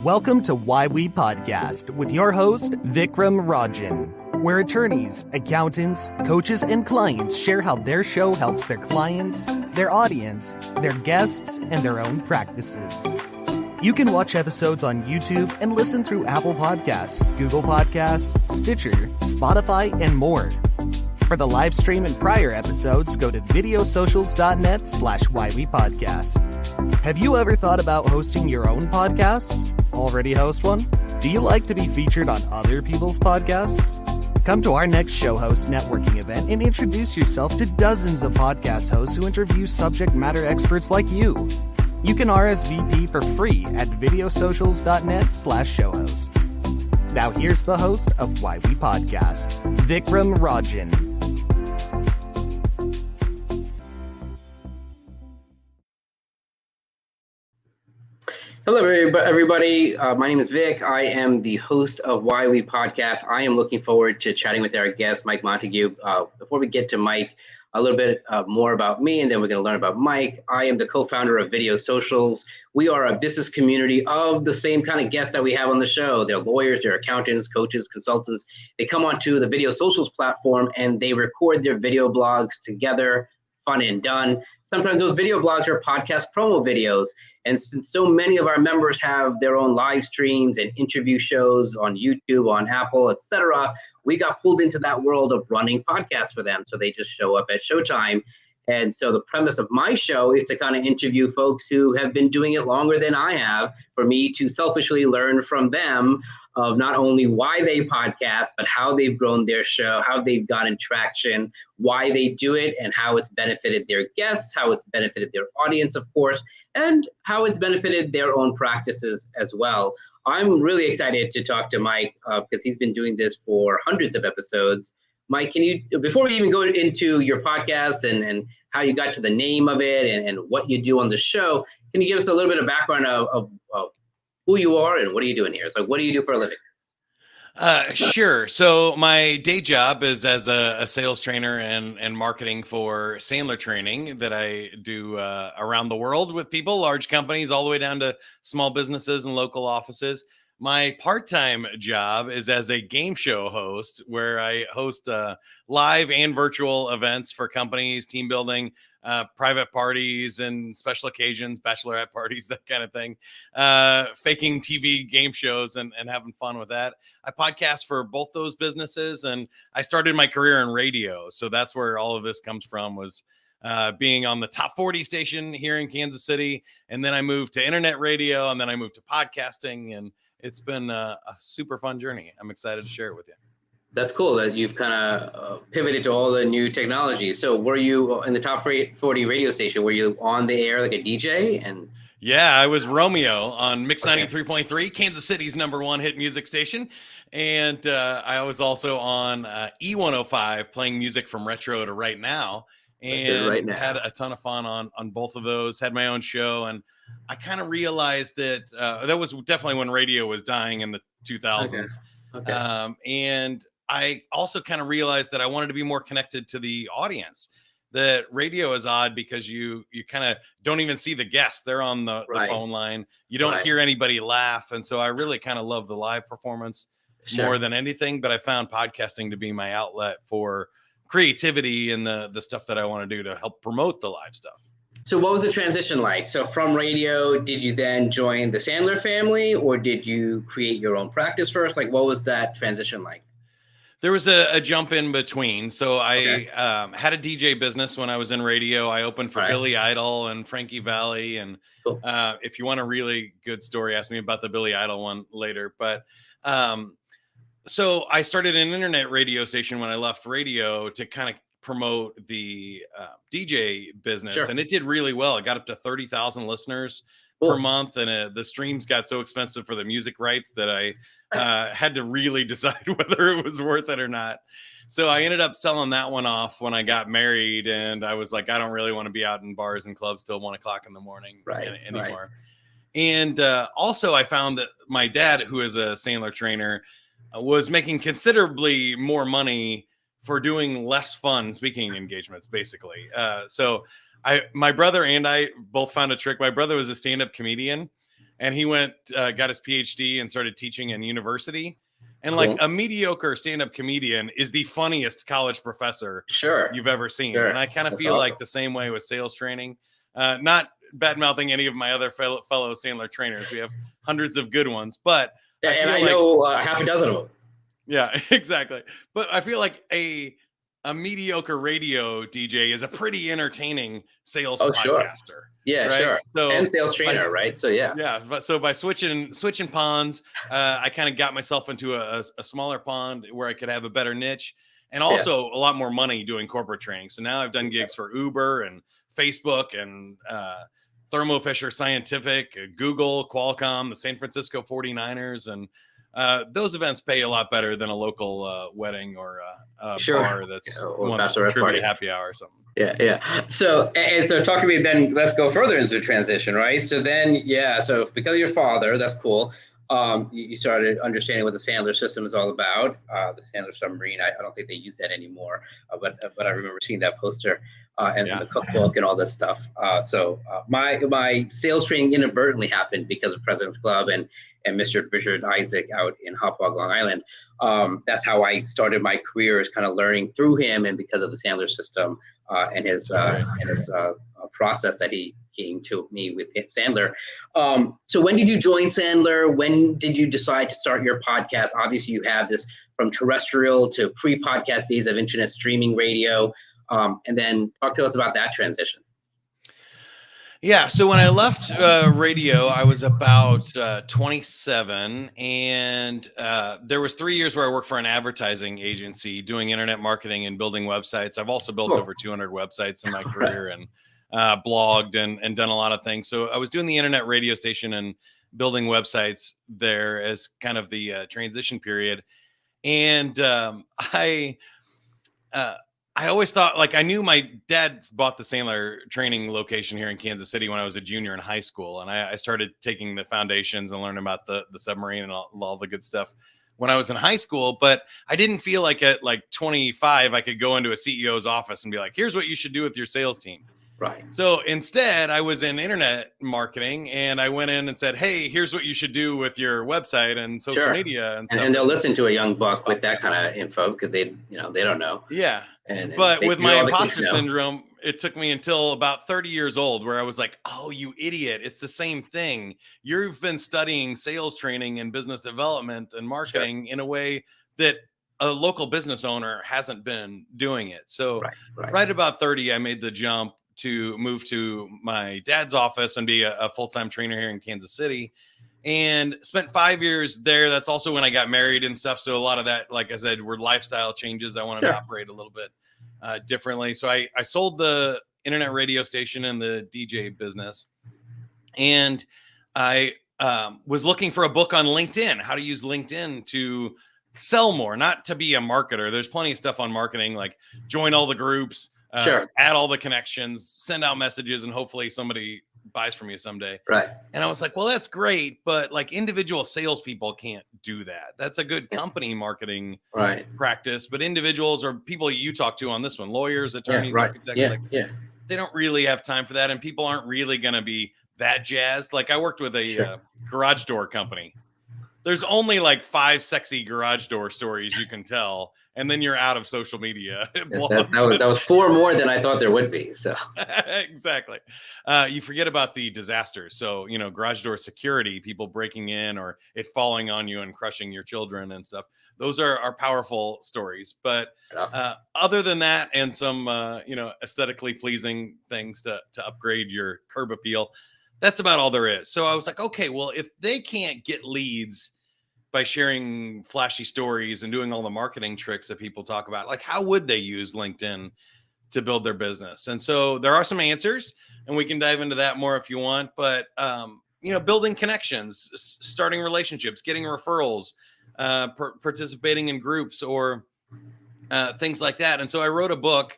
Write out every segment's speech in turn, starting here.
Welcome to Why We Podcast with your host, Vik Rajan, where attorneys, accountants, coaches, and clients share how their show helps their clients, their audience, their guests, and their own practices. You can watch episodes on YouTube and listen through Apple Podcasts, Google Podcasts, Stitcher, Spotify, and more. For the live stream and prior episodes, go to videosocials.net/whywepodcast. Have you ever thought about hosting your own podcast? Already host one? Do you like to be featured on other people's podcasts? Come to our next show host networking event and introduce yourself to dozens of podcast hosts who interview subject matter experts like you. You can RSVP for free at videosocials.net/show hosts. Now here's the host of Why We Podcast, Vik Rajan. Hello, everybody. My name is Vik. I am the host of Why We Podcast. I am looking forward to chatting with our guest, Mike Montague. Before we get to Mike, a little bit more about me, and then we're going to learn about Mike. I am the co-founder of Video Socials. We are a business community of the same kind of guests that we have on the show. They're lawyers, they're accountants, coaches, consultants. They come onto the Video Socials platform and they record their video blogs together. Fun and done. Sometimes those video blogs are podcast promo videos. And since so many of our members have their own live streams and interview shows on YouTube, on Apple, etc., we got pulled into that world of running podcasts for them. So they just show up at showtime. And so the premise of my show is to kind of interview folks who have been doing it longer than I have, for me to selfishly learn from them of not only why they podcast, but how they've grown their show, how they've gotten traction, why they do it, and how it's benefited their guests, how it's benefited their audience, of course, and how it's benefited their own practices as well. I'm really excited to talk to Mike because he's been doing this for hundreds of episodes. Mike, can you, before we even go into your podcast and how you got to the name of it and what you do on the show, can you give us a little bit of background of who you are and what are you doing here? So what do you do for a living? Sure. So my day job is as a sales trainer and marketing for Sandler training that I do around the world with people, large companies, all the way down to small businesses and local offices. My part-time job is as a game show host where I host live and virtual events for companies, team building, private parties and special occasions, bachelorette parties, that kind of thing, faking TV game shows and having fun with that. I podcast for both those businesses, and I started my career in radio. So that's where all of this comes from, was being on the top 40 station here in Kansas City. And then I moved to internet radio, and then I moved to podcasting, and it's been a super fun journey. I'm excited to share it with you. That's cool that you've kind of pivoted to all the new technology. So were you in the top 40 radio station? Were you on the air like a DJ? And yeah, I was Romeo on Mix 93.3, Kansas City's #1 hit music station. And I was also on E105 playing music from retro to right now. And had a ton of fun on both of those, had my own show. And I kind of realized that that was definitely when radio was dying in the 2000s. Okay. And I also kind of realized that I wanted to be more connected to the audience. That radio is odd because you kind of don't even see the guests. They're on the phone line. You don't hear anybody laugh. And so I really kind of love the live performance more than anything. But I found podcasting to be my outlet for creativity and the stuff that I want to do to help promote the live stuff. So what was the transition like? So from radio, did you then join the Sandler family, or did you create your own practice first? Like, what was that transition like? There was a jump in between. So I had a DJ business when I was in radio. I opened for Billy Idol and Frankie Valli. And if you want a really good story, ask me about the Billy Idol one later. But so I started an internet radio station when I left radio to kind of promote the DJ business. And it did really well. It got up to 30,000 listeners per month. And the streams got so expensive for the music rights that I had to really decide whether it was worth it or not. So I ended up selling that one off when I got married. And I was like, I don't really want to be out in bars and clubs till 1 o'clock in the morning anymore. And also I found that my dad, who is a Sandler trainer, was making considerably more money for doing less fun speaking engagements, basically. So my brother and I both found a trick. My brother was a stand-up comedian, and he went, got his PhD and started teaching in university. And like a mediocre stand-up comedian is the funniest college professor you've ever seen. And I kind of feel like the same way with sales training. Not bad-mouthing any of my other fellow Sandler trainers. We have hundreds of good ones, but I know half a dozen of them. Yeah, exactly. But I feel like a mediocre radio DJ is a pretty entertaining sales podcaster. Sure. Yeah, right? Sure. So, and sales trainer, right? So yeah. But so by switching ponds, I kind of got myself into a smaller pond where I could have a better niche, and also a lot more money doing corporate training. So now I've done gigs for Uber and Facebook and Thermo Fisher Scientific, Google, Qualcomm, the San Francisco 49ers, and those events pay a lot better than a local wedding or a bar that's once trivia happy hour or something. Yeah. So talk to me then. Let's go further into the transition, right? So then, so because of your father, that's cool. You started understanding what the Sandler system is all about. The Sandler submarine. I don't think they use that anymore, but I remember seeing that poster and the cookbook and all this stuff. So my sales training inadvertently happened because of President's Club and Mr. Richard Isaac out in Hauppauge, Long Island. That's how I started my career, is kind of learning through him, and because of the Sandler system and his process that he came to me with Sandler. So when did you join Sandler? When did you decide to start your podcast? Obviously, you have this from terrestrial to pre-podcast days of internet streaming radio. And then talk to us about that transition. Yeah. So when I left radio, I was about 27, and there was 3 years where I worked for an advertising agency doing internet marketing and building websites. I've also built over 200 websites in my career and blogged and done a lot of things. So I was doing the internet radio station and building websites there as kind of the transition period. And I always thought, like, I knew my dad bought the Sandler training location here in Kansas City when I was a junior in high school. And I started taking the foundations and learning about the submarine and all the good stuff when I was in high school. But I didn't feel like at like 25, I could go into a CEO's office and be like, here's what you should do with your sales team. Right. So instead, I was in internet marketing, and I went in and said, hey, here's what you should do with your website and social media and stuff. And they'll listen to a young buck with that kind of info because they don't know. Yeah. But with my imposter syndrome, it took me until about 30 years old where I was like, oh, you idiot. It's the same thing. You've been studying sales training and business development and marketing in a way that a local business owner hasn't been doing it. So right about 30, I made the jump to move to my dad's office and be a full-time trainer here in Kansas City, and spent 5 years there. That's also when I got married and stuff. So a lot of that, like I said, were lifestyle changes. I wanted to operate a little bit differently. So I sold the internet radio station and the DJ business. And I was looking for a book on LinkedIn, how to use LinkedIn to sell more, not to be a marketer. There's plenty of stuff on marketing, like join all the groups, add all the connections, send out messages, and hopefully somebody buys from you someday. Right. And I was like, well, that's great, but like individual salespeople can't do that. That's a good company marketing practice, but individuals or people you talk to on this one, lawyers, attorneys, architects, they don't really have time for that. And people aren't really going to be that jazzed. Like I worked with a garage door company. There's only like 5 sexy garage door stories you can tell, and then you're out of social media. That was 4 more than I thought there would be. So exactly. You forget about the disasters. So, garage door security, people breaking in or it falling on you and crushing your children and stuff. Those are powerful stories. But other than that, and some, aesthetically pleasing things to upgrade your curb appeal, that's about all there is. So I was like, okay, well, if they can't get leads by sharing flashy stories and doing all the marketing tricks that people talk about, like how would they use LinkedIn to build their business? And so there are some answers, and we can dive into that more if you want, but building connections, starting relationships, getting referrals, participating in groups or things like that. And so I wrote a book,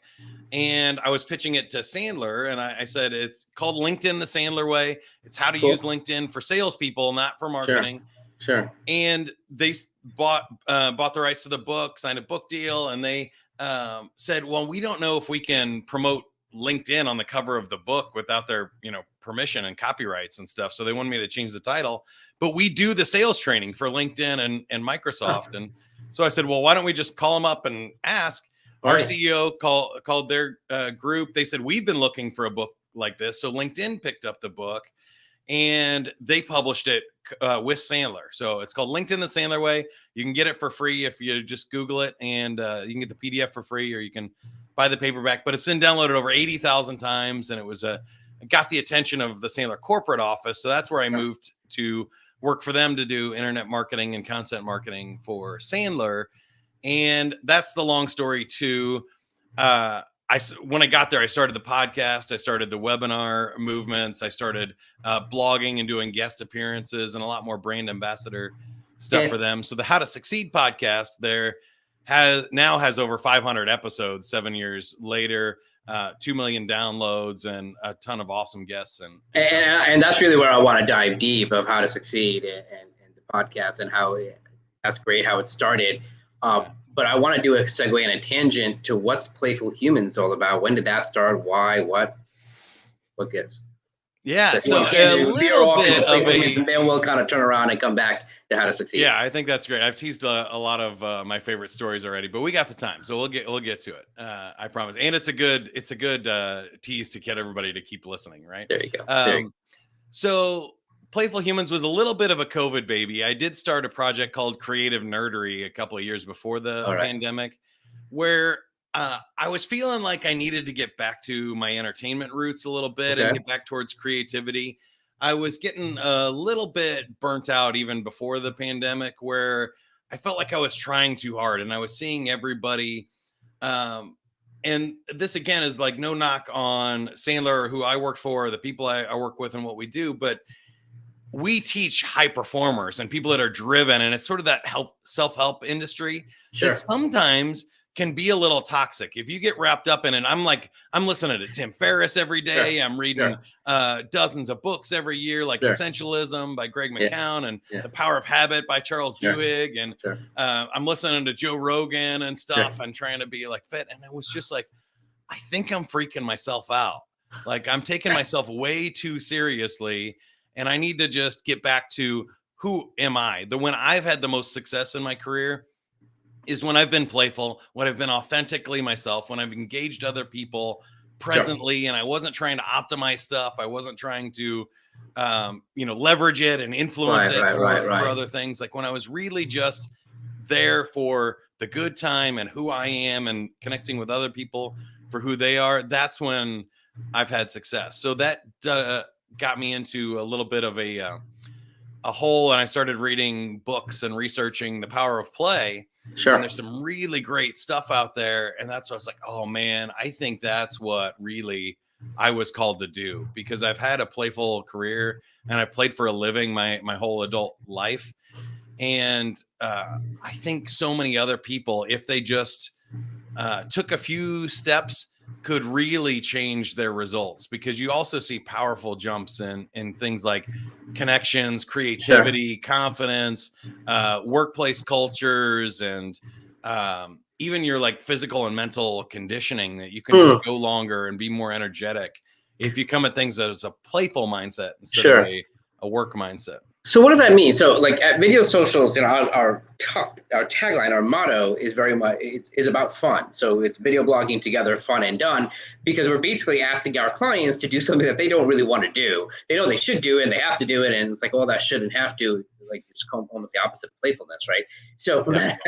and I was pitching it to Sandler, and I said, it's called LinkedIn the Sandler Way. It's how to use LinkedIn for salespeople, not for marketing. Sure. And they bought the rights to the book, signed a book deal, and they said, well, we don't know if we can promote LinkedIn on the cover of the book without their, permission and copyrights and stuff. So they wanted me to change the title, but we do the sales training for LinkedIn and Microsoft. And so I said, well, why don't we just call them up and ask? Our CEO called their group. They said, we've been looking for a book like this. So LinkedIn picked up the book and they published it with Sandler. So it's called LinkedIn the Sandler Way. You can get it for free if you just Google it, and you can get the PDF for free, or you can buy the paperback. But it's been downloaded over 80,000 times, and it got the attention of the Sandler corporate office. So that's where I moved to work for them to do internet marketing and content marketing for Sandler. And that's the long story too. When I got there, I started the podcast. I started the webinar movements. I started blogging and doing guest appearances and a lot more brand ambassador stuff for them. So the How to Succeed podcast there has over 500 episodes 7 years later, 2 million downloads, and a ton of awesome guests. And that's really where I want to dive deep of How to Succeed and the podcast and that's great how it started. But I want to do a segue and a tangent to what's Playful Humans all about. When did that start? Why? What gives? Yeah, so a little bit of and then we'll kind of turn around and come back to How to Succeed. Yeah, I think that's great. I've teased a lot of my favorite stories already, but we got the time, so we'll get to it. I promise. And it's a good tease to get everybody to keep listening, right? There you go. So Playful Humans was a little bit of a COVID baby. I did start a project called Creative Nerdery a couple of years before the pandemic, where I was feeling like I needed to get back to my entertainment roots a little bit and get back towards creativity. I was getting a little bit burnt out even before the pandemic, where I felt like I was trying too hard and I was seeing everybody. And this again is like no knock on Sandler, who I worked for, the people I work with and what we do, but we teach high performers and people that are driven, and it's sort of that self-help industry that sometimes can be a little toxic if you get wrapped up in it. I'm listening to Tim Ferriss every day. I'm reading dozens of books every year, like Essentialism by Greg McKeown and The Power of Habit by Charles Duhigg. And I'm listening to Joe Rogan and stuff and trying to be like fit. And it was just like, I think I'm freaking myself out. Like I'm taking myself way too seriously. And I need to just get back to who am I? When I've had the most success in my career is when I've been playful, when I've been authentically myself, when I've engaged other people presently, and I wasn't trying to optimize stuff. I wasn't trying to, leverage it and influence it for other things. Like when I was really just there for the good time and who I am and connecting with other people for who they are, that's when I've had success. So that got me into a little bit of a hole, and I started reading books and researching the power of play. And there's some really great stuff out there, and that's what I was like, oh man, I think that's what really I was called to do, because I've had a playful career and I played for a living my whole adult life. And I think so many other people, if they just took a few steps, could really change their results, because you also see powerful jumps in things like connections, creativity, confidence, workplace cultures, and even your like physical and mental conditioning, that you can just go longer and be more energetic if you come at things as a playful mindset instead of a work mindset. So what does that mean? So like at Video Socials, our tagline, our motto is very much, it's about fun. So it's video blogging together, fun and done, because we're basically asking our clients to do something that they don't really want to do. They know they should do it and they have to do it. And it's like, oh, that shouldn't have to, like it's almost the opposite of playfulness, right? So from that,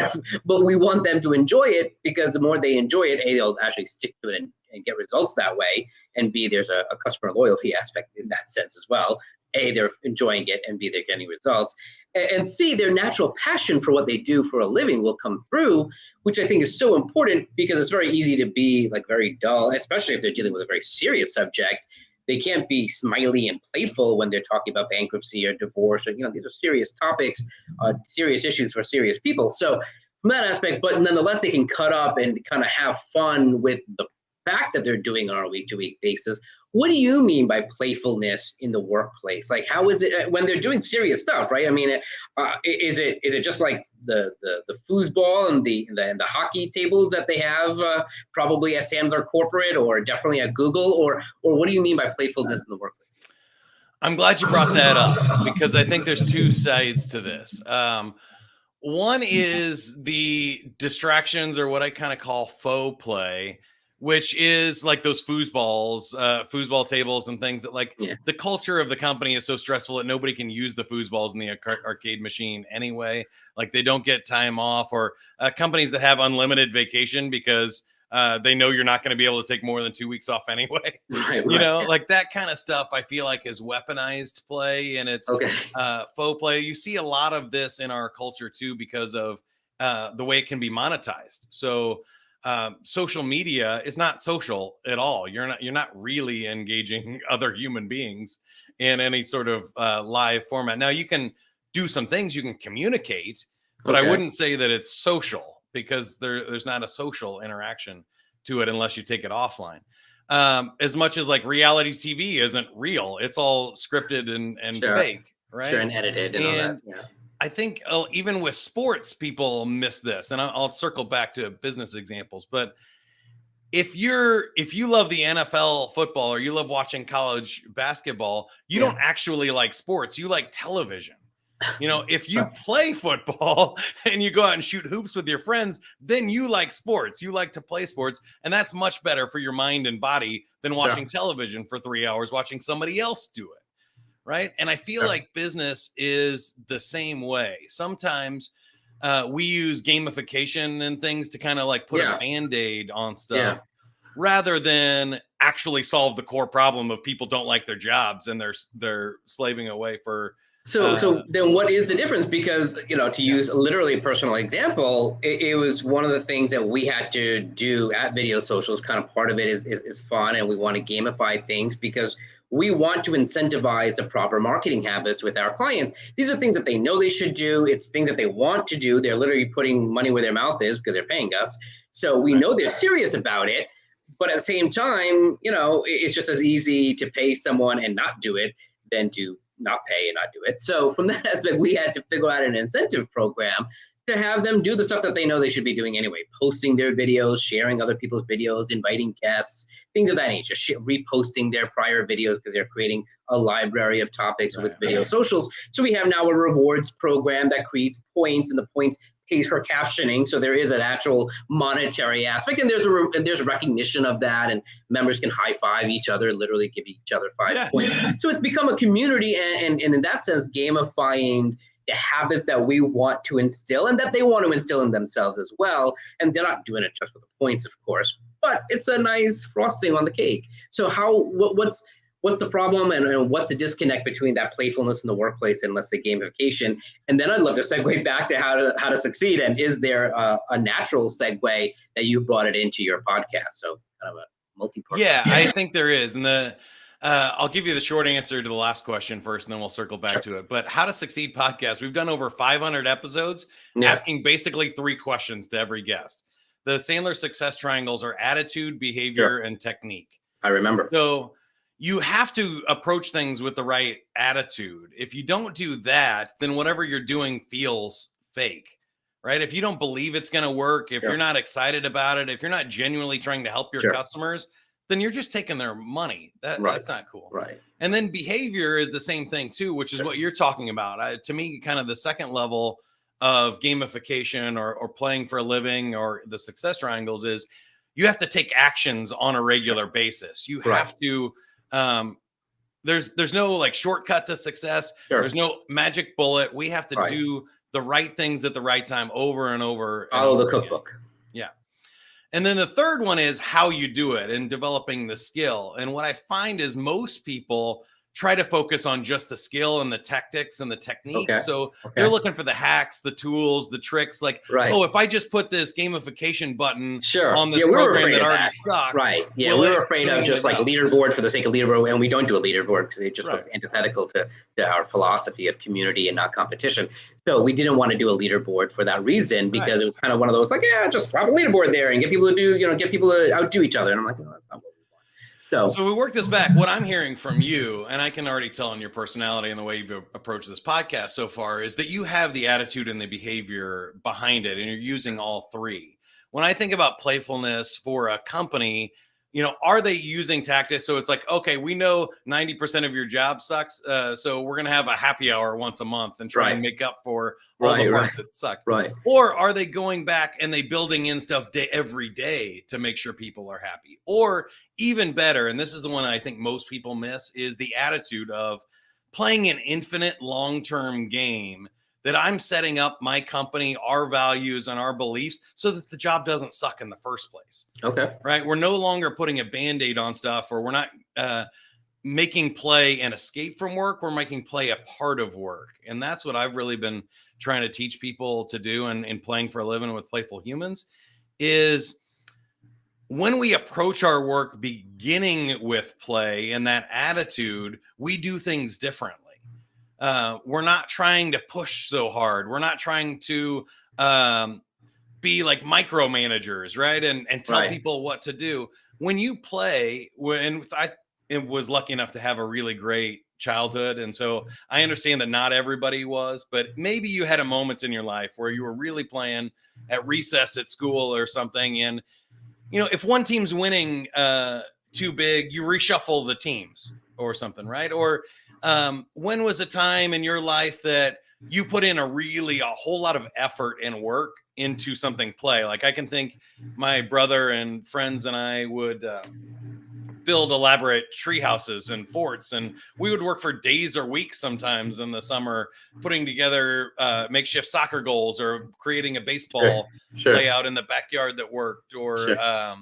but we want them to enjoy it, because the more they enjoy it, A, they'll actually stick to it and get results that way. And B, there's a customer loyalty aspect in that sense as well. A, they're enjoying it, and B, they're getting results. And C, their natural passion for what they do for a living will come through, which I think is so important, because it's very easy to be like very dull, especially if they're dealing with a very serious subject. They can't be smiley and playful when they're talking about bankruptcy or divorce, or, these are serious topics, serious issues for serious people. So from that aspect, but nonetheless, they can cut up and kind of have fun with fact that they're doing on a week-to-week basis. What do you mean by playfulness in the workplace? Like, how is it when they're doing serious stuff, right? I mean, is it just like the foosball and the hockey tables that they have probably at Sandler Corporate or definitely at Google, or what do you mean by playfulness in the workplace? I'm glad you brought that up because I think there's two sides to this. One is the distractions, or what I kind of call faux play, which is like those foosball tables and things that the culture of the company is so stressful that nobody can use the foosballs in the arcade machine anyway. Like they don't get time off, or companies that have unlimited vacation because they know you're not going to be able to take more than 2 weeks off anyway. Right, like that kind of stuff I feel like is weaponized play, and it's faux play. You see a lot of this in our culture too because of the way it can be monetized. So social media is not social at all. You're not really engaging other human beings in any sort of live format. Now you can do some things, you can communicate, but I wouldn't say that it's social, because there's not a social interaction to it unless you take it offline. As much as like reality TV isn't real, it's all scripted and fake, right? Sure, and edited and all that. Yeah. I think even with sports, people miss this, and I'll circle back to business examples. But if you love the NFL football, or you love watching college basketball, you don't actually like sports. You like television. If you play football and you go out and shoot hoops with your friends, then you like sports. You like to play sports, and that's much better for your mind and body than watching television for 3 hours, watching somebody else do it. Right. And I feel like business is the same way. Sometimes we use gamification and things to kind of like put a Band-Aid on stuff rather than actually solve the core problem of people don't like their jobs and they're slaving away for. So then what is the difference? Because, to use a literally personal example, it was one of the things that we had to do at Video Socials. Kind of part of it is fun, and we want to gamify things because we want to incentivize the proper marketing habits with our clients. These are things that they know they should do. It's things that they want to do. They're literally putting money where their mouth is because they're paying us. So we know they're serious about it. But at the same time, it's just as easy to pay someone and not do it than to not pay and not do it. So from that aspect, we had to figure out an incentive program to have them do the stuff that they know they should be doing anyway, posting their videos, sharing other people's videos, inviting guests, things of that nature, reposting their prior videos because they're creating a library of topics with Video Socials. So we have now a rewards program that creates points, and the points pays for captioning. So there is an actual monetary aspect, and there's recognition of that, and members can high five each other, literally give each other 5 points. So it's become a community, and in that sense, gamifying the habits that we want to instill and that they want to instill in themselves as well. And they're not doing it just for the points, of course, but it's a nice frosting on the cake. So what's the problem, and what's the disconnect between that playfulness in the workplace and, let's say, gamification? And then I'd love to segue back to how to succeed. And is there a natural segue that you brought it into your podcast? So kind of a multi-part. Yeah, I think there is. And I'll give you the short answer to the last question first, and then we'll circle back to it. But How to Succeed podcast, we've done over 500 episodes asking basically 3 questions to every guest. The Sandler success triangles are attitude, behavior, and technique. I remember. So you have to approach things with the right attitude. If you don't do that, then whatever you're doing feels fake, right? If you don't believe it's going to work, if you're not excited about it, if you're not genuinely trying to help your customers, then you're just taking their money. That's not cool. Right. And then behavior is the same thing too, which is what you're talking about. To me, kind of the second level of gamification or playing for a living or the success triangles is you have to take actions on a regular basis. You have to, there's no like shortcut to success. There's no magic bullet. We have to do the right things at the right time over and over. Follow the cookbook. Yeah. And then the third one is how you do it and developing the skill. And what I find is most people try to focus on just the skill and the tactics and the techniques. Okay. So they're looking for the hacks, the tools, the tricks. Like, oh, if I just put this gamification button on this program that already sucks. Right. Yeah, we were afraid of just like leaderboard for the sake of leaderboard, and we don't do a leaderboard because it just was antithetical to our philosophy of community and not competition. So we didn't want to do a leaderboard for that reason, because it was kind of one of those like, yeah, just slap a leaderboard there and get people to do, get people to outdo each other. And I'm like, no, that's not what we want. So we work this back. What I'm hearing from you, and I can already tell in your personality and the way you've approached this podcast so far, is that you have the attitude and the behavior behind it, and you're using all three. When I think about playfulness for a company, are they using tactics? So it's like, okay, we know 90% of your job sucks. So we're going to have a happy hour once a month and try and make up for all the parts that suck. Right. Or are they going back and they building in stuff every day to make sure people are happy? Or even better, and this is the one I think most people miss, is the attitude of playing an infinite long-term game that I'm setting up my company, our values and our beliefs so that the job doesn't suck in the first place. Okay. Right. We're no longer putting a Band-Aid on stuff, or we're not making play an escape from work. We're making play a part of work. And that's what I've really been trying to teach people to do in playing for a living with Playful Humans is when we approach our work beginning with play and that attitude, we do things differently. We're not trying to push so hard. We're not trying to be like micromanagers, right? And tell people what to do. When you play, I was lucky enough to have a really great childhood. And so I understand that not everybody was, but maybe you had a moment in your life where you were really playing at recess at school or something. And, if one team's winning too big, you reshuffle the teams or something, right? Or when was a time in your life that you put in a whole lot of effort and work into something play? Like I can think my brother and friends and I would build elaborate tree houses and forts, and we would work for days or weeks sometimes in the summer putting together makeshift soccer goals or creating a baseball layout in the backyard that worked, or I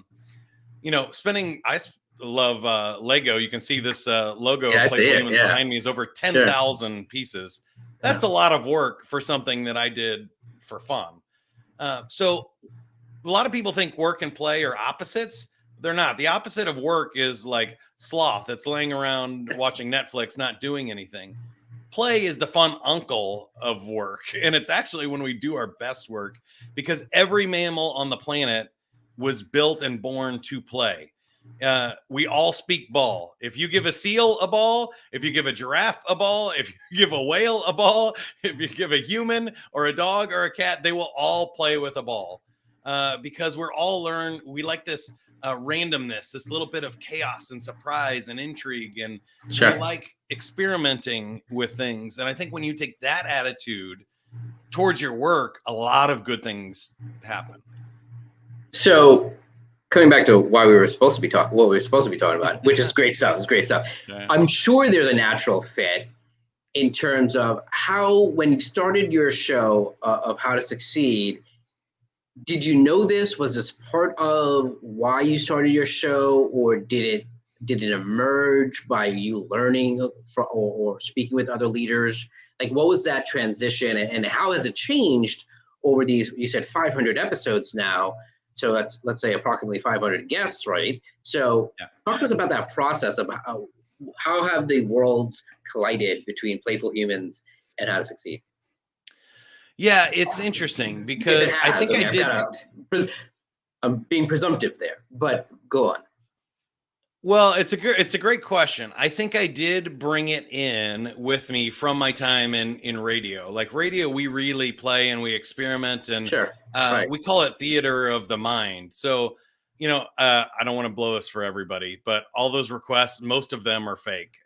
love Lego. You can see this logo behind me is over 10,000 pieces. That's a lot of work for something that I did for fun. So a lot of people think work and play are opposites. They're not. The opposite of work is like sloth that's laying around watching Netflix, not doing anything. Play is the fun uncle of work. And it's actually when we do our best work, because every mammal on the planet was built and born to play. We all speak ball. If you give a seal a ball, if you give a giraffe a ball, if you give a whale a ball, if you give a human or a dog or a cat, they will all play with a ball. Because we like this randomness, this little bit of chaos and surprise and intrigue, and we like experimenting with things. And I think when you take that attitude towards your work, a lot of good things happen. So coming back to what we were supposed to be talking about, which is great stuff. It's great stuff. Yeah. I'm sure there's a natural fit in terms of how, when you started your show of How to Succeed, did you know this? Was this part of why you started your show, or did it emerge by you learning or speaking with other leaders? Like, what was that transition, and how has it changed over these? You said 500 episodes now, so that's, let's say, approximately 500 guests, right? So talk to us about that process of how have the worlds collided between Playful Humans and How to Succeed? Yeah, it's interesting because I think I did. I'm being presumptive there, but go on. Well, it's a great question. I think I did bring it in with me from my time in radio. Like radio, we really play and we experiment, and we call it theater of the mind. So, I don't want to blow this for everybody, but all those requests, most of them are fake.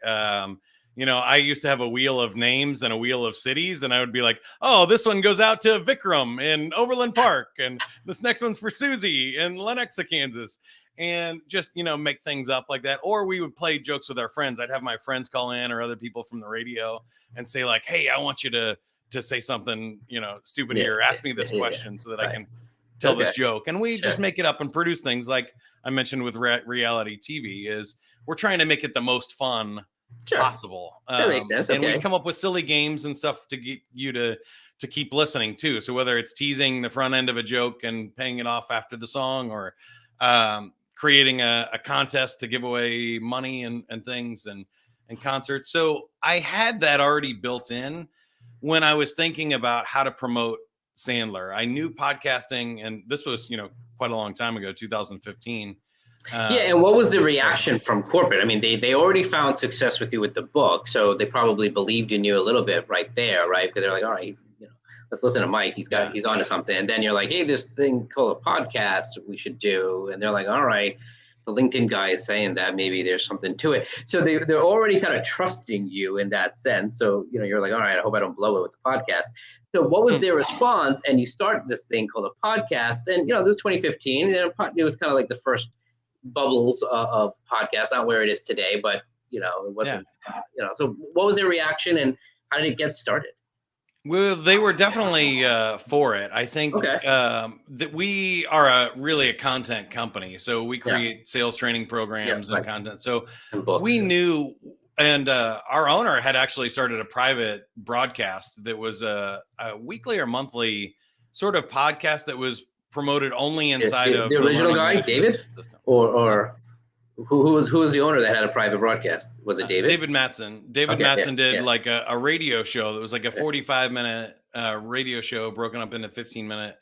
I used to have a wheel of names and a wheel of cities, and I would be like, oh, this one goes out to Vikram in Overland Park, and this next one's for Susie in Lenexa, Kansas, and just, make things up like that. Or we would play jokes with our friends. I'd have my friends call in, or other people from the radio, and say like, hey, I want you to say something, stupid here. Ask me this question so that I can tell this joke. And we just make it up and produce things like I mentioned with reality TV is we're trying to make it the most fun possible. That makes sense. Okay. And we come up with silly games and stuff to get you to keep listening too. So whether it's teasing the front end of a joke and paying it off after the song, or creating a contest to give away money and things and concerts. So I had that already built in when I was thinking about how to promote Sandler. I knew podcasting, and this was, quite a long time ago, 2015. And what was the reaction from corporate? I mean, they already found success with you with the book, so they probably believed in you a little bit right there, right? Because they're like, all right, let's listen to Mike. He's onto something. And then you're like, hey, this thing called a podcast we should do. And they're like, all right, the LinkedIn guy is saying that maybe there's something to it. So they're already kind of trusting you in that sense. So, you're like, all right, I hope I don't blow it with the podcast. So what was their response? And you start this thing called a podcast. And, this was 2015. And it was kind of like the first bubbles of podcasts, not where it is today, but, it wasn't, so what was their reaction and how did it get started? Well, they were definitely for it. I think that we are really a content company. So we create sales training programs and content. So we knew, and our owner had actually started a private broadcast that was a weekly or monthly sort of podcast that was promoted only inside of the original guy, David, or who was the owner that had a private broadcast? Was it David? David Mattson. David Mattson did like a radio show that was like a 45-minute radio show broken up into 15-minute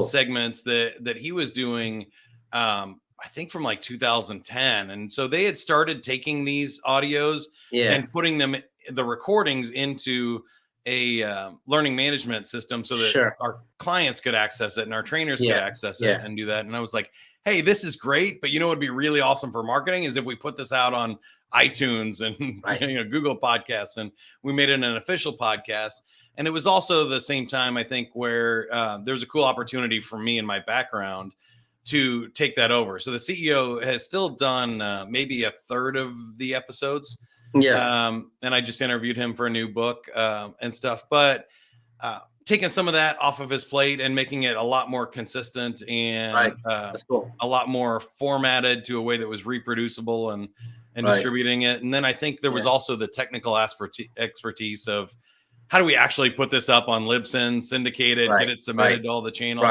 segments that he was doing, I think from like 2010. And so they had started taking these audios and putting them, the recordings, into a learning management system so that our clients could access it and our trainers could access it and do that. And I was like, hey, this is great, but it'd be really awesome for marketing is if we put this out on iTunes and Google Podcasts, and we made it an official podcast. And it was also the same time, I think, where there was a cool opportunity for me in my background to take that over. So the CEO has still done maybe a third of the episodes. And I just interviewed him for a new book and stuff, but taking some of that off of his plate and making it a lot more consistent and That's cool. a lot more formatted to a way that was reproducible and distributing it. And then I think there was also the technical expertise of how do we actually put this up on Libsyn, syndicate it, get it submitted to all the channels.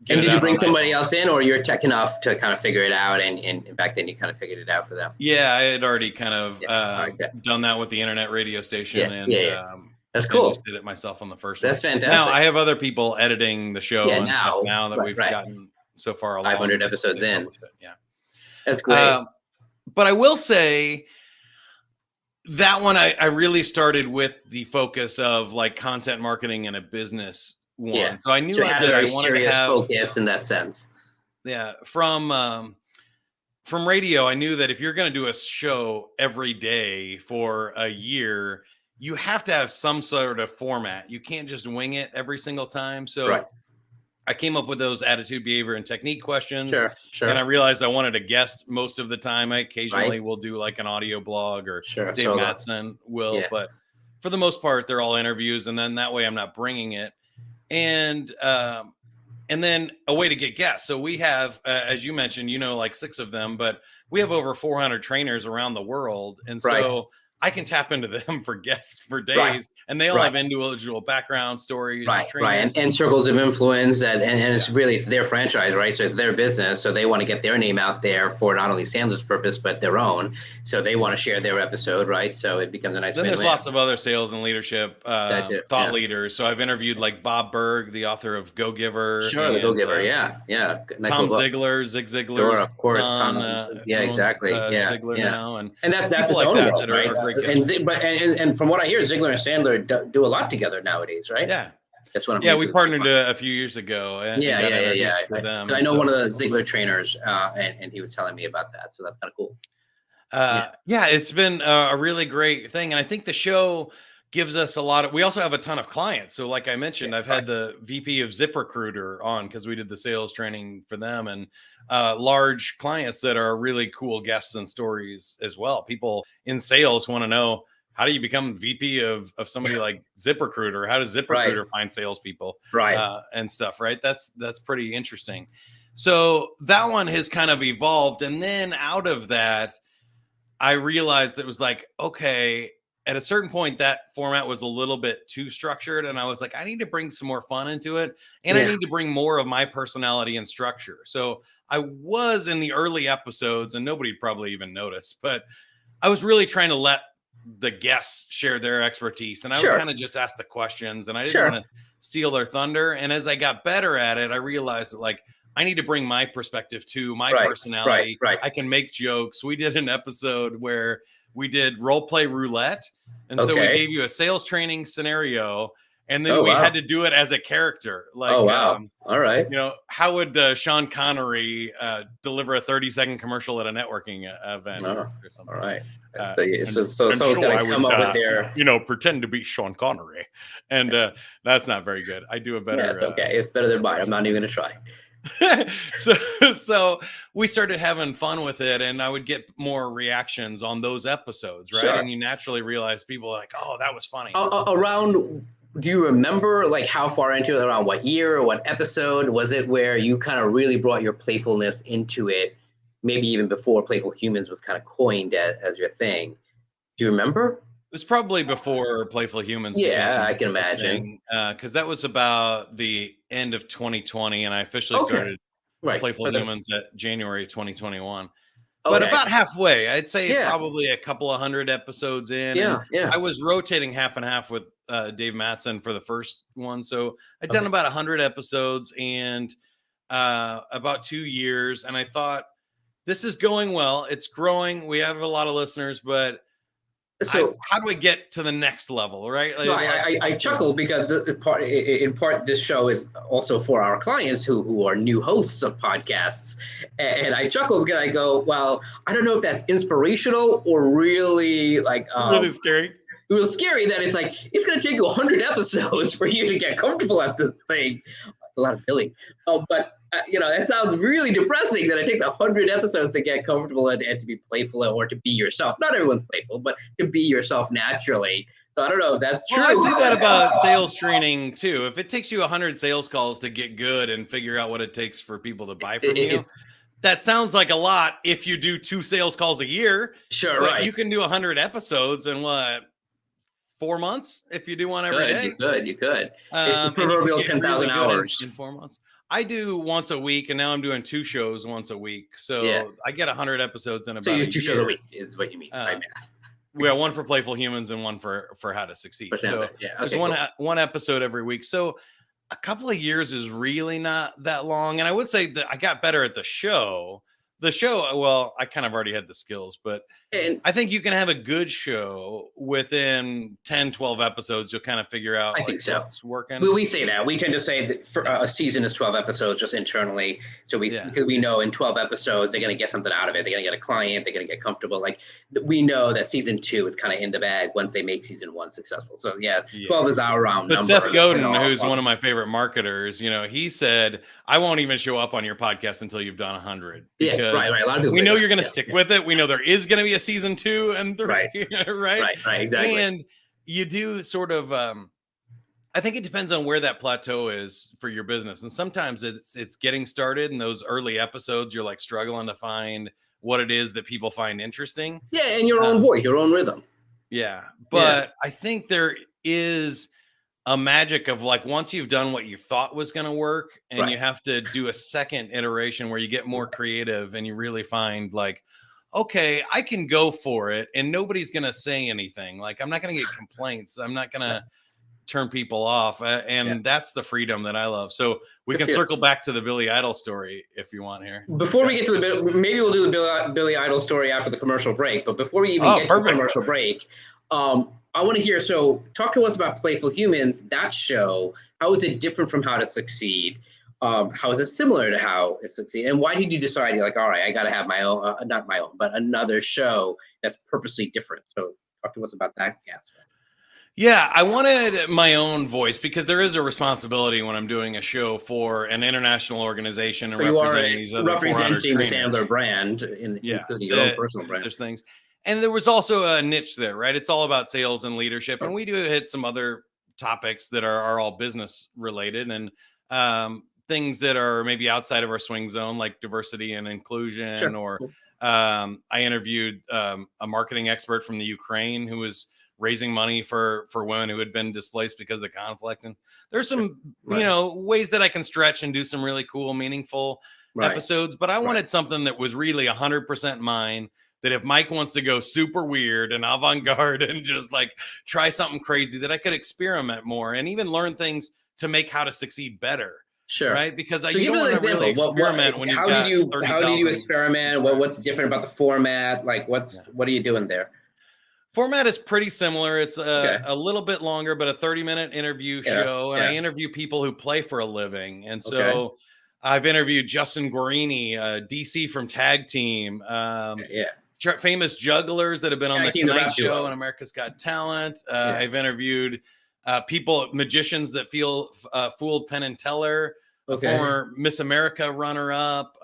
And did you bring somebody else in, or you're tech enough to kind of figure it out? And back then you kind of figured it out for them. Yeah, I had already kind of done that with the internet radio station. That's cool. I just did it myself on the first one. That's fantastic. Now I have other people editing the show and stuff now that we've gotten so far along. 500 episodes in. Yeah. That's great. But I will say that one, I really started with the focus of like content marketing and a business one. Yeah. So I knew that I wanted to have focus in that sense. Yeah. From radio, I knew that if you're going to do a show every day for a year, you have to have some sort of format. You can't just wing it every single time. So I came up with those attitude, behavior, and technique questions. Sure. And I realized I wanted a guest most of the time. I occasionally will do like an audio blog, or Dave Mattson will, but for the most part, they're all interviews. And then that way I'm not bringing it. And then a way to get guests. So we have, as you mentioned, like 6 of them, but we have over 400 trainers around the world. And so I can tap into them for guests for days, and they all have individual background stories, and circles of influence, and it's their franchise, right? So it's their business, so they want to get their name out there for not only Sandler's purpose but their own. So they want to share their episode, right? So it becomes a nice. Then there's lots of other sales and leadership thought leaders. So I've interviewed like Bob Berg, the author of Go Giver. Sure, the Go Giver, Nice Tom Ziglar, Zig Ziglar, sure, of course. Exactly. Ziglar now, and that's its own world, right? And from what I hear, Ziglar and Sandler do a lot together nowadays, right? Yeah, that's what I'm. We partnered a few years ago. And I know one of the Ziglar trainers, and he was telling me about that, so that's kind of cool. It's been a really great thing, and I think the show gives us a lot of. We also have a ton of clients. So, like I mentioned, I've had the VP of ZipRecruiter on because we did the sales training for them, and large clients that are really cool guests and stories as well. People in sales want to know, how do you become VP of somebody like ZipRecruiter? How does ZipRecruiter find salespeople? And stuff, right? That's pretty interesting. So that one has kind of evolved. And then out of that, I realized it was like, okay, at a certain point, that format was a little bit too structured. And I was like, I need to bring some more fun into it. And I need to bring more of my personality and structure. So I was in the early episodes, and nobody'd probably even notice, but I was really trying to let the guests share their expertise. And I would kind of just ask the questions, and I didn't want to steal their thunder. And as I got better at it, I realized that like, I need to bring my perspective to my personality. I can make jokes. We did an episode where we did role play roulette. And so we gave you a sales training scenario, and then we had to do it as a character. Like, all right. You know, how would Sean Connery deliver a 30-second commercial at a networking event or something? All right. So someone's got to come up with their, you know, pretend to be Sean Connery. And that's not very good. I do a better. Yeah, it's okay. It's better than mine. I'm not even going to try. So we started having fun with it, and I would get more reactions on those episodes, right? And you naturally realize people are like, oh, that was funny. Do you remember like how far into it, around what year or what episode was it where you kind of really brought your playfulness into it, maybe even before Playful Humans was kind of coined as your thing? Do you remember? It was probably before Playful Humans. Yeah, I can imagine. Because that was about the end of 2020, and I officially started Playful Humans at January 2021. But about halfway, I'd say probably a couple of hundred episodes in. I was rotating half and half with Dave Mattson for the first one. So I'd done about 100 episodes and about 2 years. And I thought, this is going well. It's growing. We have a lot of listeners, but how do I get to the next level, right? So I chuckle because in part this show is also for our clients who are new hosts of podcasts, and I chuckle because I go, well, I don't know if that's inspirational or really like really scary. Real scary that it's like it's going to take you 100 episodes for you to get comfortable at this thing. That's a lot of billing, but. You know, it sounds really depressing that it takes 100 episodes to get comfortable and to be playful or to be yourself. Not everyone's playful, but to be yourself naturally. So I don't know if that's true. Well, I say that about sales training too. If it takes you 100 sales calls to get good and figure out what it takes for people to buy from you, that sounds like a lot if you do 2 sales calls a year. Sure, but you can do 100 episodes in 4 months if you do one every day. You could. It's the proverbial 10,000 hours in 4 months. I do once a week, and now I'm doing 2 shows once a week. So I get 100 episodes in about a year. So 2 shows a week is what you mean by math. We have one for Playful Humans and one for How to Succeed. So there's one episode every week. So a couple of years is really not that long. And I would say that I got better at the show. Well, I kind of already had the skills, but I think you can have a good show within 10, 12 episodes. You'll kind of figure out what's working. We say that. We tend to say that for a season is 12 episodes just internally. So because we know in 12 episodes, they're going to get something out of it. They're going to get a client. They're going to get comfortable. Like we know that season 2 is kind of in the bag once they make season 1 successful. So 12 is our round number. But Seth Godin, who's one of my favorite marketers, you know, he said, I won't even show up on your podcast until you've done 100. Right. A lot of people we know you're going to stick with it. We know there is going to be a season 2 and 3, right? Right, exactly. And you do sort of, I think it depends on where that plateau is for your business. And sometimes it's getting started in those early episodes. You're like struggling to find what it is that people find interesting. Yeah, and your own voice, your own rhythm. Yeah, but I think there is a magic of like once you've done what you thought was going to work and you have to do a second iteration where you get more creative and you really find like, okay, I can go for it and nobody's going to say anything. Like I'm not going to get complaints. I'm not going to turn people off. And that's the freedom that I love. So we can circle back to the Billy Idol story if you want here. Before we get to maybe we'll do the Billy Idol story after the commercial break, but before we even get to the commercial break, I want to hear, so talk to us about Playful Humans, that show. How is it different from How to Succeed? How is it similar to How to Succeed? And why did you decide, you're like, all right, I got to have my own, not my own, but another show that's purposely different? So talk to us about that aspect. Yeah, I wanted my own voice because there is a responsibility when I'm doing a show for an international organization and representing these other 400 trainers. The Sandler brand, including your own personal brand. There's things. And there was also a niche there, right? It's all about sales and leadership. And we do hit some other topics that are all business related and things that are maybe outside of our swing zone, like diversity and inclusion or I interviewed a marketing expert from the Ukraine who was raising money for women who had been displaced because of the conflict. And there's some, ways that I can stretch and do some really cool, meaningful episodes. But I wanted something that was really 100% mine. That if Mike wants to go super weird and avant-garde and just like try something crazy, that I could experiment more and even learn things to make How to Succeed better. Sure. Right. Because so you don't want to really experiment when you've got 30,000. How did you experiment? What's different about the format? Like what are you doing there? Format is pretty similar. It's a little bit longer, but a 30-minute interview show. And I interview people who play for a living. And so I've interviewed Justin Guarini, DC from Tag Team. Famous jugglers that have been on the Tonight Show and America's Got Talent. I've interviewed people, magicians that fooled Penn and Teller, a former Miss America runner-up,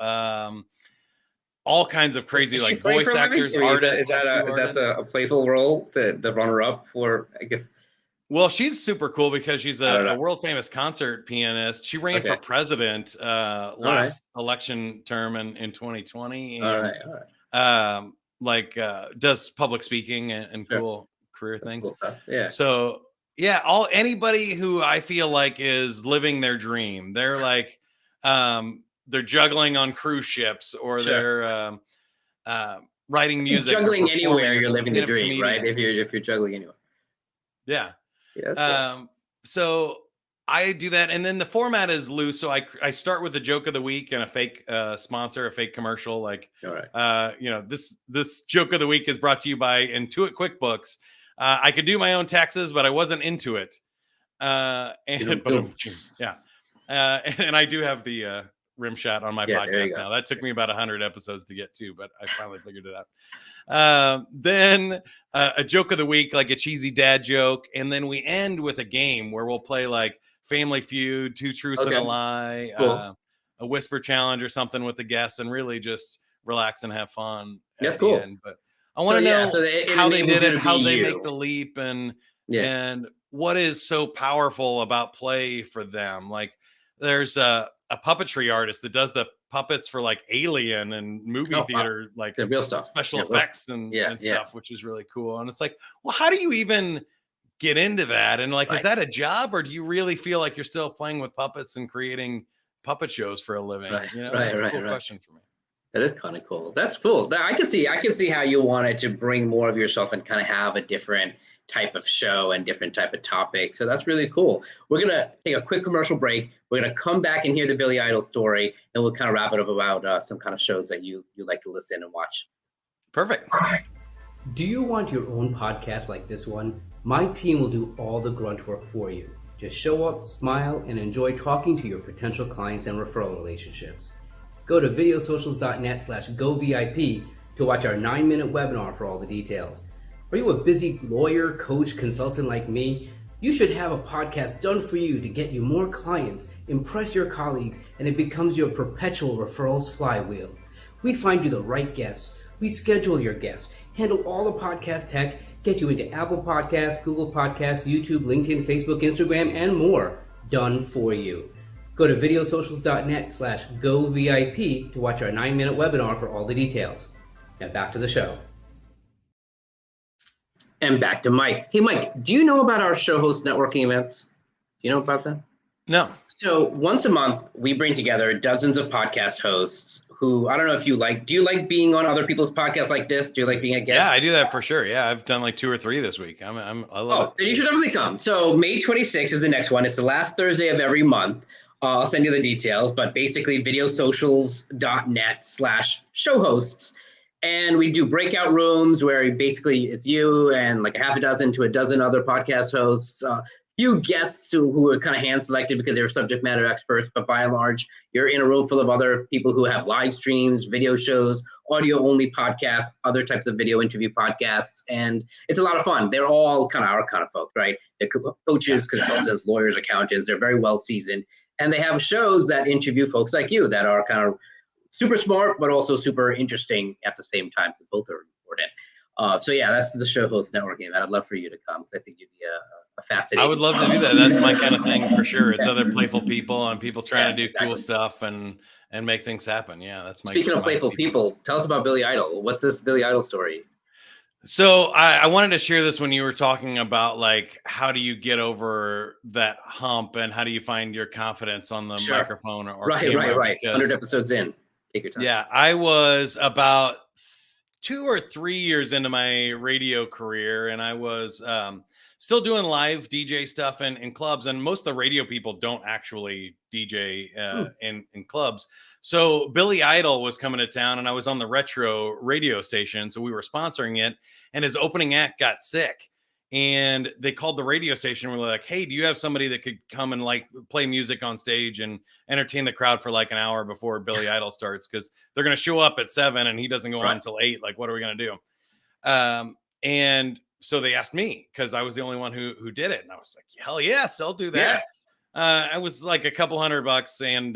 all kinds of crazy like voice actors, artists. That's a playful role, the runner-up for, I guess. Well, she's super cool because she's a world famous concert pianist. She ran for president last election term in 2020. And, does public speaking and cool career things. Cool stuff. Yeah. So anybody who I feel like is living their dream. They're like they're juggling on cruise ships or they're writing music. Juggling anywhere, you're living the dream, right? If you're juggling anywhere. Yeah. So I do that, and then the format is loose. So I start with the joke of the week and a fake sponsor, a fake commercial. Like, this joke of the week is brought to you by Intuit QuickBooks. I could do my own taxes, but I wasn't into it. And I do have the rim shot on my podcast now. That took me about 100 episodes to get to, but I finally figured it out. Then a joke of the week, like a cheesy dad joke. And then we end with a game where we'll play like Family Feud, Two Truths and a Lie, a whisper challenge or something with the guests, and really just relax and have fun. That's cool. But I want to know how they did it, how they make the leap, and what is so powerful about play for them. Like there's a puppetry artist that does the puppets for like Alien and movie theater, like the real stuff, special effects and stuff, which is really cool. And it's like, well, how do you even get into that? And like, is that a job, or do you really feel like you're still playing with puppets and creating puppet shows for a living? That's a cool question for me. That is kind of cool. That's cool. I can see how you wanted to bring more of yourself and kind of have a different type of show and different type of topic. So that's really cool. We're going to take a quick commercial break. We're going to come back and hear the Billy Idol story, and we'll kind of wrap it up about some kind of shows that you like to listen and watch. Perfect. Do you want your own podcast like this one? My team will do all the grunt work for you. Just show up, smile, and enjoy talking to your potential clients and referral relationships. Go to videosocials.net/govip to watch our 9-minute webinar for all the details. Are you a busy lawyer, coach, consultant like me? You should have a podcast done for you to get you more clients, impress your colleagues, and it becomes your perpetual referrals flywheel. We find you the right guests. We schedule your guests, handle all the podcast tech, get you into Apple Podcasts, Google Podcasts, YouTube, LinkedIn, Facebook, Instagram, and more. Done for you. Go to videosocials.net/govip to watch our 9-minute webinar for all the details. Now back to the show. And back to Mike. Hey, Mike, do you know about our show host networking events? Do you know about that? No. So once a month, we bring together dozens of podcast hosts who, I don't know if you like, do you like being on other people's podcasts like this? Do you like being a guest? Yeah, I do that for sure. Yeah, I've done like 2 or 3 this week. I love it. Then you should definitely come. So May 26th is the next one. It's the last Thursday of every month. I'll send you the details, but basically videosocials.net/show hosts. And we do breakout rooms where basically it's you and like a half a dozen to a dozen other podcast hosts, few guests who are kind of hand selected because they're subject matter experts. But by and large, you're in a room full of other people who have live streams, video shows, audio only podcasts, other types of video interview podcasts. And it's a lot of fun. They're all kind of our kind of folks, right? They're coaches, consultants, lawyers, accountants. They're very well seasoned. And they have shows that interview folks like you that are kind of super smart, but also super interesting at the same time. Both are important. So yeah, that's the show host networking. I'd love for you to come. I think you'd be a fascinating. I would love to do that. That's my kind of thing for sure. It's other playful people and people trying to do cool stuff and and make things happen. Yeah, that's my. Speaking of playful people, tell us about Billy Idol. What's this Billy Idol story? So I wanted to share this when you were talking about like how do you get over that hump and how do you find your confidence on the microphone or camera? Right. 100 episodes in. Take your time. Yeah, I was about 2 or 3 years into my radio career, and I was still doing live DJ stuff in clubs. And most of the radio people don't actually DJ in clubs. So Billy Idol was coming to town, and I was on the Retro radio station. So we were sponsoring it, and his opening act got sick. And they called the radio station and were like, hey, do you have somebody that could come and like play music on stage and entertain the crowd for like an hour before Billy Idol starts? Because they're going to show up at 7 and he doesn't go on until 8. Like, what are we going to do? And so they asked me because I was the only one who did it. And I was like, hell yes, I'll do that. I was like a couple $100 and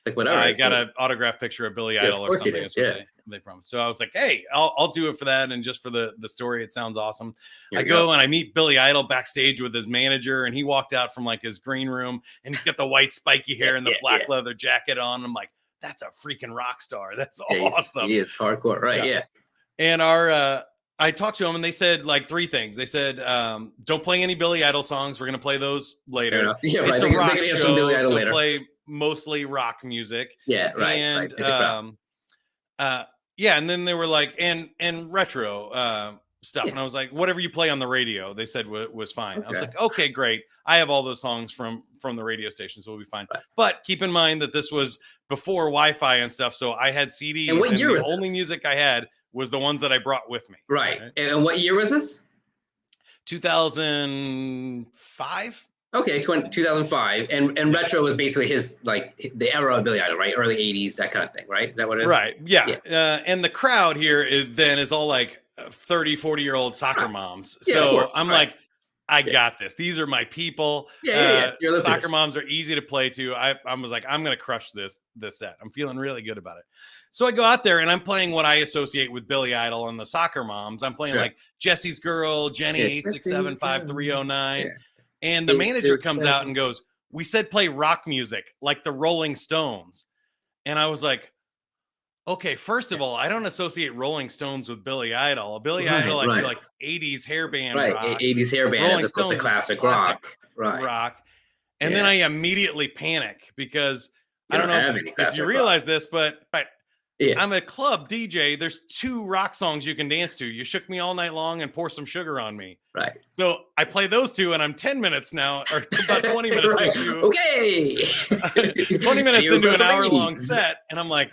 like whatever. I got an autographed picture of Billy Idol or something. That's what they promised. So I was like, hey, I'll do it for that. And just for the story, it sounds awesome. I go and I meet Billy Idol backstage with his manager, and he walked out from like his green room, and he's got the white spiky hair and the black leather jacket on. I'm like, that's a freaking rock star. That's awesome. He is hardcore. Right. Yeah. And I talked to him, and they said like 3 things. They said, don't play any Billy Idol songs. We're going to play those later. Yeah, it's a rock show, Billy Idol so later. Play mostly rock music. Yeah, right. And and then they were like, and retro stuff. And I was like, whatever you play on the radio, they said was fine. I was like, okay, great. I have all those songs from the radio station, so we'll be fine. Right. But keep in mind that this was before Wi-Fi and stuff. So I had CDs. And what year was the only music I had was the ones that I brought with me. Right. And what year was this? 2005. Okay, 2005, and retro was basically his like the era of Billy Idol, right? Early 80s, that kind of thing, right? Is that what it is? Right. Yeah. And the crowd here is all like 30, 40-year-old soccer moms. So I'm like, I got this. These are my people. Soccer moms are easy to play to. I was like, I'm gonna crush this set. I'm feeling really good about it. So I go out there and I'm playing what I associate with Billy Idol and the soccer moms. I'm playing like Jesse's Girl, Jenny 8675309. And the manager comes out and goes, we said play rock music like the Rolling Stones. And I was like, okay, first of all, I don't associate Rolling Stones with Billy Idol. Billy Idol, I feel like 80s hairband rock. 80s hairband. Rolling Stones is classic rock. And then I immediately panic because I don't know if you realize this, but I'm a club DJ. There's 2 rock songs you can dance to. You Shook Me All Night Long and Pour Some Sugar on Me. Right. So I play those 2 and I'm 10 minutes now, or about 20 minutes into 20 minutes into an hour-long set. And I'm like,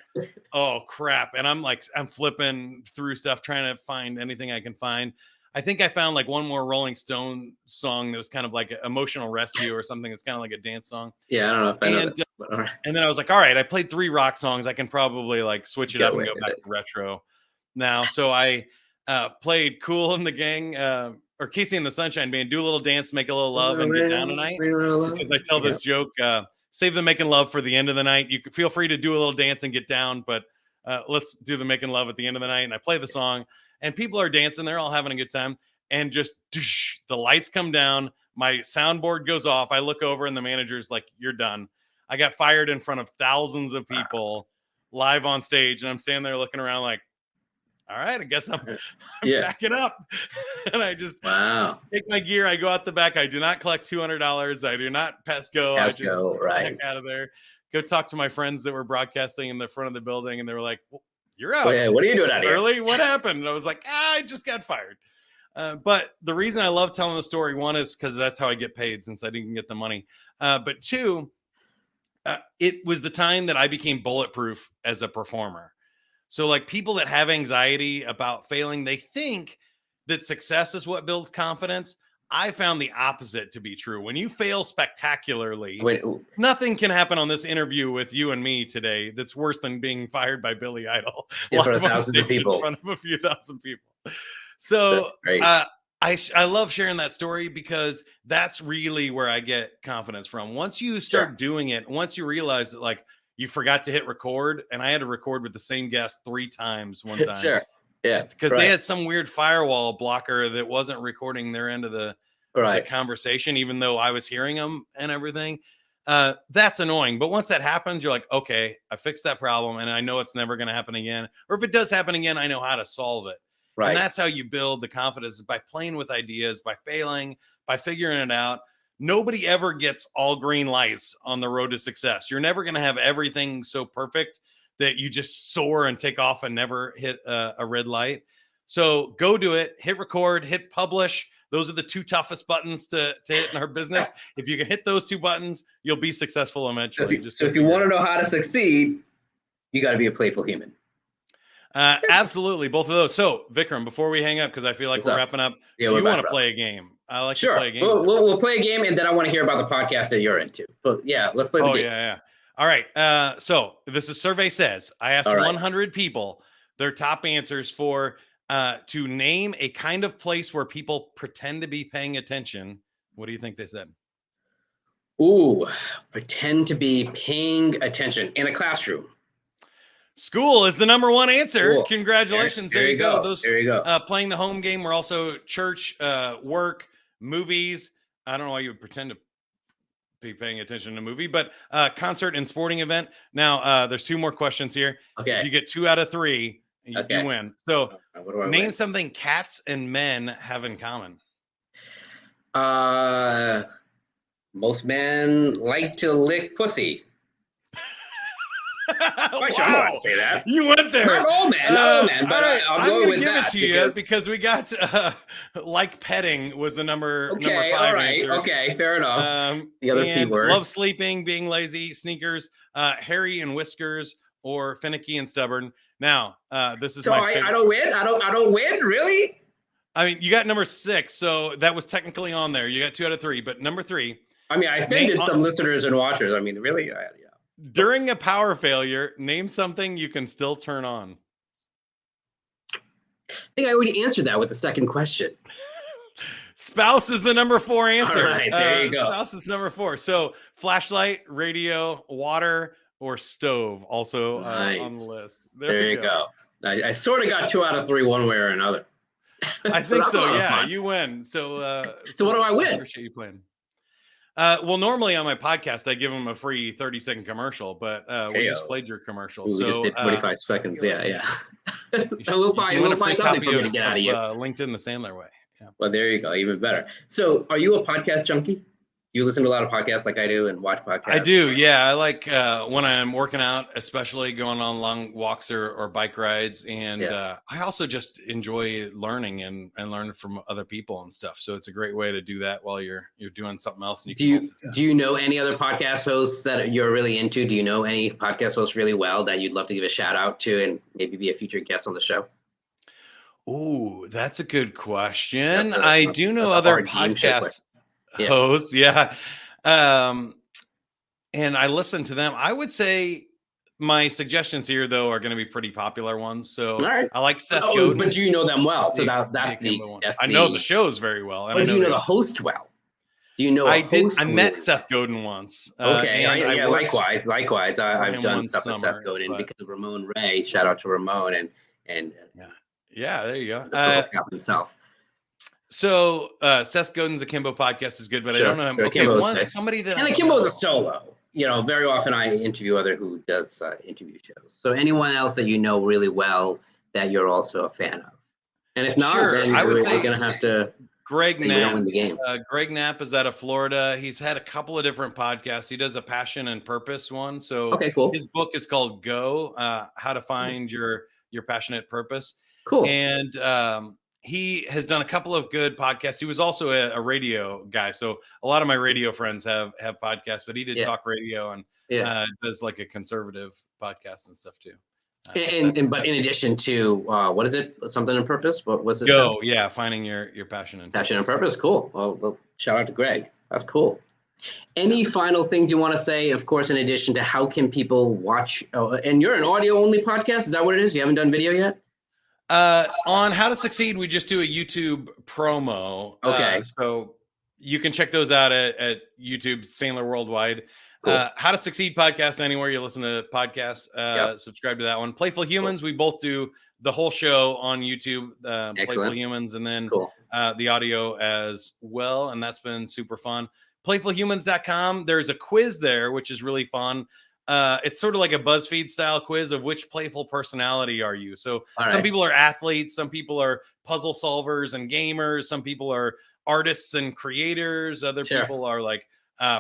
oh crap. And I'm flipping through stuff, trying to find anything I can find. I think I found like one more Rolling Stone song that was kind of like an Emotional Rescue or something. It's kind of like a dance song. Yeah, I don't know if I know that, and then I was like, all right, I played 3 rock songs. I can probably like switch it up and go back to retro now. So I played Kool and the Gang or Casey and the Sunshine Band, Do a Little Dance, Make a Little Love, and Get Down Tonight. Because I tell this joke, save the making love for the end of the night. You can feel free to do a little dance and get down, but let's do the making love at the end of the night. And I play the song. And people are dancing. They're all having a good time. And just the lights come down. My soundboard goes off. I look over and the manager's like, you're done. I got fired in front of thousands of people live on stage. And I'm standing there looking around like, all right, I guess I'm backing up. And I just take my gear. I go out the back. I do not collect $200. I do not pass go. I just heck out of there. Go talk to my friends that were broadcasting in the front of the building. And they were like, well, you're out. What are you doing out here? Early? What happened? And I was like, I just got fired. But the reason I love telling the story, one is because that's how I get paid since I didn't get the money. But 2, it was the time that I became bulletproof as a performer. So like people that have anxiety about failing, they think that success is what builds confidence. I found the opposite to be true. When you fail spectacularly, nothing can happen on this interview with you and me today that's worse than being fired by Billy Idol in front of thousands of people. In front of a few thousand people. So I love sharing that story because that's really where I get confidence from. Once you start doing it, once you realize that like you forgot to hit record, and I had to record with the same guest 3 times one time. Because they had some weird firewall blocker that wasn't recording their end of the conversation, even though I was hearing them and everything. That's annoying. But once that happens, you're like, okay, I fixed that problem and I know it's never going to happen again. Or if it does happen again, I know how to solve it. Right. And that's how you build the confidence, by playing with ideas, by failing, by figuring it out. Nobody ever gets all green lights on the road to success. You're never going to have everything so perfect that you just soar and take off and never hit a red light. So go do it, hit record, hit publish. Those are the two toughest buttons to hit in our business. If you can hit those two buttons, you'll be successful eventually. So if you want to know how to succeed, you got to be a playful human. Absolutely. Both of those. So Vikram, before we hang up, because I feel like we're wrapping up, do you want to play a game? I like to play a game. We'll play a game, and then I want to hear about the podcast that you're into. But yeah, let's play the game. Yeah. All right. So this is Survey Says. I asked 100 people their top answers for to name a kind of place where people pretend to be paying attention. What do you think they said? Ooh, pretend to be paying attention in a classroom. School is the number one answer. Cool. Congratulations. There you go. There you go. Playing the home game. We're also church, work, movies. I don't know why you would pretend to be paying attention to a movie, but concert and sporting event. Now, there's two more questions here. Okay. If you get 2 out of 3, you win. So name something cats and men have in common. Most men like to lick pussy. Why should I say that? You went there. Not all men, but right. I'm going to give it to you because we got like petting was the number 5 answer. Okay, fair enough. The other P word. Love sleeping, being lazy, sneakers, hairy and whiskers, or finicky and stubborn. Now, this is my favorite. I don't win. I don't win. Really? I mean, you got number 6, so that was technically on there. You got 2 out of 3, but number 3. I mean, I offended some listeners and watchers. I mean, really? Yeah. During a power failure, name something you can still turn on. I think I already answered that with the second question. Spouse is the number 4 answer. All right, there you go. Spouse is number 4. So flashlight, radio, water, or stove also on the list. There you go. I sort of got 2 out of 3 one way or another. I think so. Yeah, you win. So what do I win? I appreciate you playing. Well, normally on my podcast, I give them a free 30-second commercial, but we just played your commercial. We just did 45 seconds. Yeah. So we'll find something for me to get out of you. LinkedIn the Sandler way. Yeah. Well, there you go. Even better. So are you a podcast junkie? You listen to a lot of podcasts like I do and watch podcasts? I do. Yeah. I like when I'm working out, especially going on long walks or bike rides. And I also just enjoy learning and learning from other people and stuff. So it's a great way to do that while you're doing something else. And do you know any other podcast hosts that you're really into? Do you know any podcast hosts really well that you'd love to give a shout out to and maybe be a featured guest on the show? Oh, that's a good question. I do know other podcasts. Hosts, and I listen to them. I would say my suggestions here, though, are going to be pretty popular ones. So I like Seth Godin. But you know them well, so that's the one. I know the shows very well. But do you know the host well? Do you know? I met Seth Godin once. Okay, likewise. I've done stuff with Seth Godin because of Ramon Ray. Shout out to Ramon and there you go. Himself. So Seth Godin's Akimbo podcast is good, but I don't know him. Okay, somebody that Akimbo's a solo. You know, very often I interview who does interview shows. So anyone else that you know really well that you're also a fan of, and if not, then I would say we're going to have to. Greg Knapp. Win the game. Greg Knapp is out of Florida. He's had a couple of different podcasts. He does a passion and purpose one. So cool. His book is called Go: How to Find Your Passionate Purpose. Cool. And he has done a couple of good podcasts. He was also a radio guy. So a lot of my radio friends have podcasts, but he did talk radio and does like a conservative podcast and stuff too. But in addition to what is it? Something in purpose? What was it? Go, finding your passion and purpose. Cool. Well, shout out to Greg. That's cool. Any final things you want to say? Of course, in addition to how can people watch? And you're an audio only podcast. Is that what it is? You haven't done video yet? On How to Succeed, we just do a YouTube promo. Okay. So you can check those out at YouTube, Sandler Worldwide. Cool. How to Succeed podcast, anywhere you listen to podcasts, subscribe to that one. Playful Humans, we both do the whole show on YouTube, Playful Humans, and then the audio as well. And that's been super fun. playfulhumans.com. There's a quiz there, which is really fun. It's sort of like a BuzzFeed style quiz of which playful personality are you. So some people are athletes, some people are puzzle solvers and gamers, some people are artists and creators, other people are like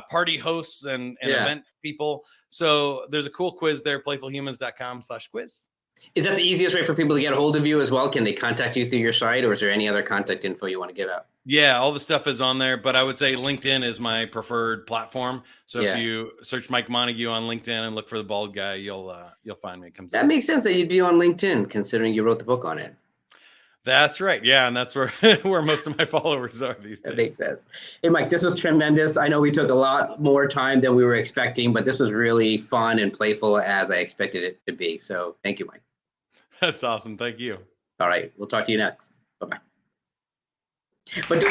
party hosts and event people. So there's a cool quiz there, playfulhumans.com/quiz. Is that the easiest way for people to get a hold of you as well? Can they contact you through your site, or is there any other contact info you want to give out? Yeah, all the stuff is on there, but I would say LinkedIn is my preferred platform. So if you search Mike Montague on LinkedIn and look for the bald guy, you'll find me. It comes that makes sense that you'd be on LinkedIn, considering you wrote the book on it. That's right. Yeah, and that's where where most of my followers are these days. That makes sense. Hey, Mike, this was tremendous. I know we took a lot more time than we were expecting, but this was really fun and playful as I expected it to be. So thank you, Mike. That's awesome. Thank you. All right. We'll talk to you next. Bye-bye. But